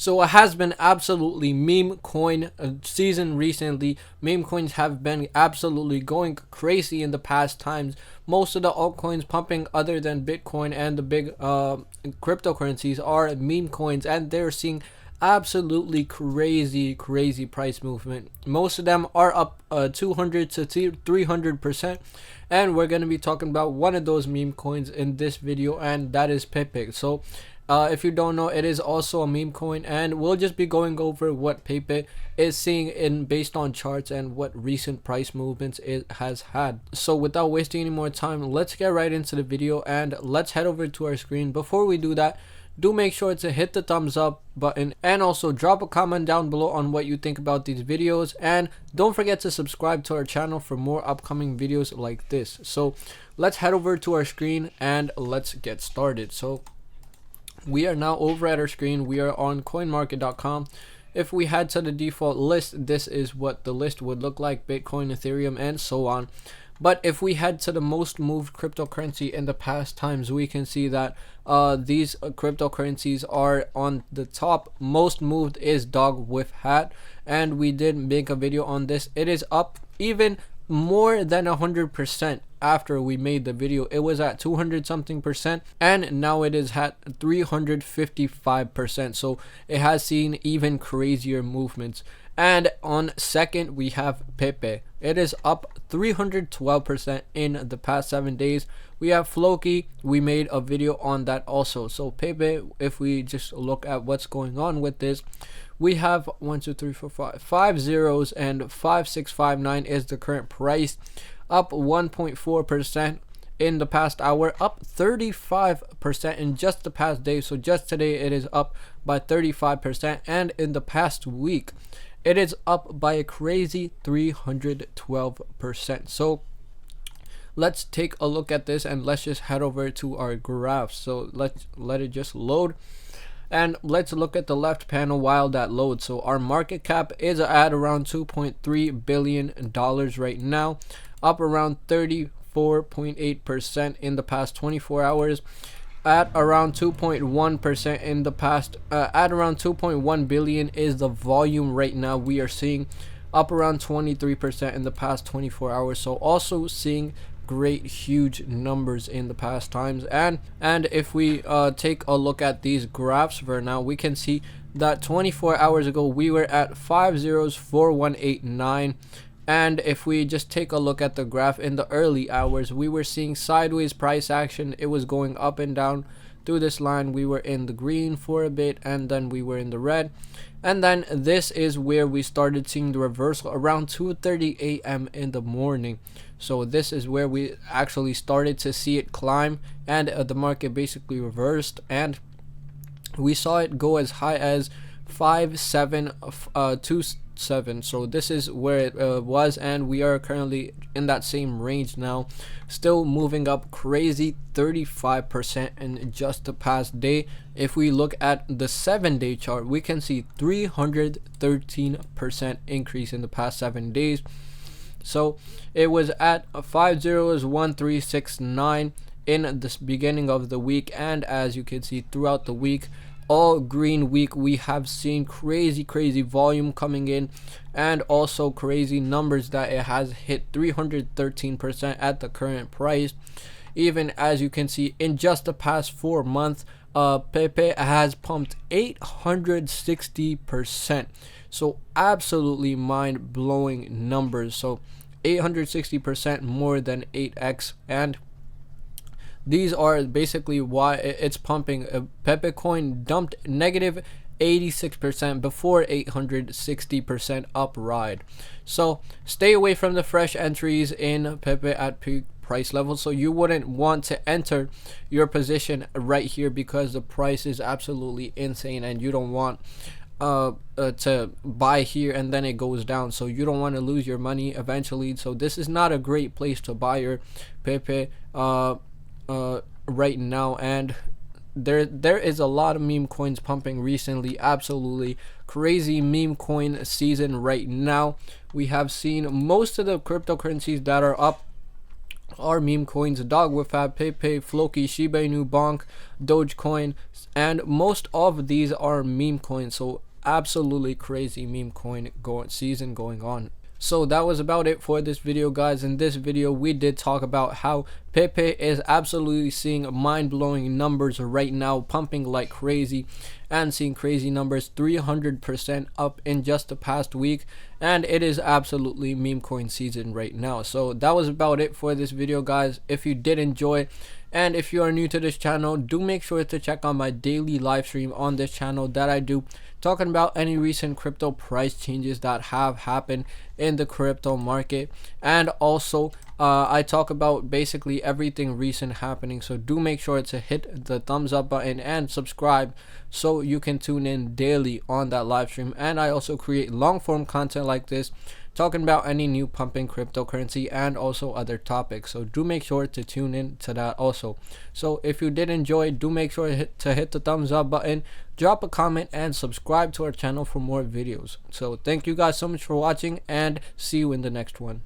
So it has been absolutely meme coin season recently. Meme coins have been absolutely going crazy in the past times. Most of the altcoins pumping other than Bitcoin and the big cryptocurrencies are meme coins, and they're seeing absolutely crazy price movement. Most of them are up 200 to 300%, and we're going to be talking about one of those meme coins in this video, and that is Pepe. So if you don't know, it is also a meme coin, and we'll just be going over what Pepe is seeing in based on charts and what recent price movements it has had. So without wasting any more time, let's get right into the video and let's head over to our screen. Before we do that, do make sure to hit the thumbs up button and also drop a comment down below on what you think about these videos, and don't forget to subscribe to our channel for more upcoming videos like this. So let's head over to our screen and let's get started. So we are now over at our screen. We are on coinmarket.com. If we head to the default list, this is what the list would look like: Bitcoin, Ethereum, and so on. But if we head to the most moved cryptocurrency in the past times, we can see that these cryptocurrencies are on the top. Most moved is dog with hat, and we did make a video on this. It is up even more than 100% after we made the video. It was at 200 something percent, and now it is at 355%. So it has seen even crazier movements. And on second, we have Pepe. It is up 312% in the past 7 days. We have Floki. We made a video on that also. So Pepe, if we just look at what's going on with this, we have 1 2 3 4 5 zeros, and 5659 is the current price, up 1.4% in the past hour, up 35% in just the past day. So just today it is up by 35%, and in the past week it is up by a crazy 312%. So let's take a look at this, and let's just head over to our graphs. So let's let it just load, and let's look at the left panel while that loads. So our market cap is at around $2.3 billion right now, up around 34.8% in the past 24 hours, at around 2.1% in the past, at around 2.1 billion is the volume right now. We are seeing up around 23% in the past 24 hours. So also seeing great huge numbers in the past times. And if we take a look at these graphs for now, we can see that 24 hours ago we were at 504189. And if we just take a look at the graph in the early hours, we were seeing sideways price action. It was going up and down through this line. We were in the green for a bit, and then we were in the red, and then this is where we started seeing the reversal around 2:30 a.m. in the morning. So this is where we actually started to see it climb, and the market basically reversed, and we saw it go as high as 5727. So this is where it was, and we are currently in that same range now, still moving up crazy 35% in just the past day. If we look at the 7-day chart, we can see 313% increase in the past 7 days. So it was at 501369 in the beginning of the week, and as you can see throughout the week, all green week, we have seen crazy volume coming in, and also crazy numbers that it has hit 313% at the current price. Even as you can see, in just the past 4 months, Pepe has pumped 860%. So absolutely mind-blowing numbers. So 860% more than 8x, and these are basically why it's pumping. Pepe coin dumped negative 86% before 860% up ride. So stay away from the fresh entries in Pepe at peak price levels. So you wouldn't want to enter your position right here because the price is absolutely insane, and you don't want to buy here and then it goes down. So you don't want to lose your money eventually. So this is not a great place to buy your Pepe right now, and there is a lot of meme coins pumping recently. Absolutely crazy meme coin season right now. We have seen most of the cryptocurrencies that are up are meme coins: Dog with Fab, Pepe, Floki, Shiba Inu, Bonk, Dogecoin, and most of these are meme coins. So absolutely crazy meme coin season going on. So that was about it for this video, guys. In this video we did talk about how Pepe is absolutely seeing mind-blowing numbers right now, pumping like crazy and seeing crazy numbers, 300% up in just the past week, and it is absolutely meme coin season right now. So that was about it for this video, guys. If you did enjoy, and if you are new to this channel, do make sure to check out my daily live stream on this channel that I do, talking about any recent crypto price changes that have happened in the crypto market, and also I talk about basically everything recent happening. So do make sure to hit the thumbs up button and subscribe so you can tune in daily on that live stream. And I also create long form content like this, talking about any new pumping cryptocurrency and also other topics. So do make sure to tune in to that also. So if you did enjoy, do make sure to hit the thumbs up button, drop a comment, and subscribe to our channel for more videos. So thank you guys so much for watching, and see you in the next one.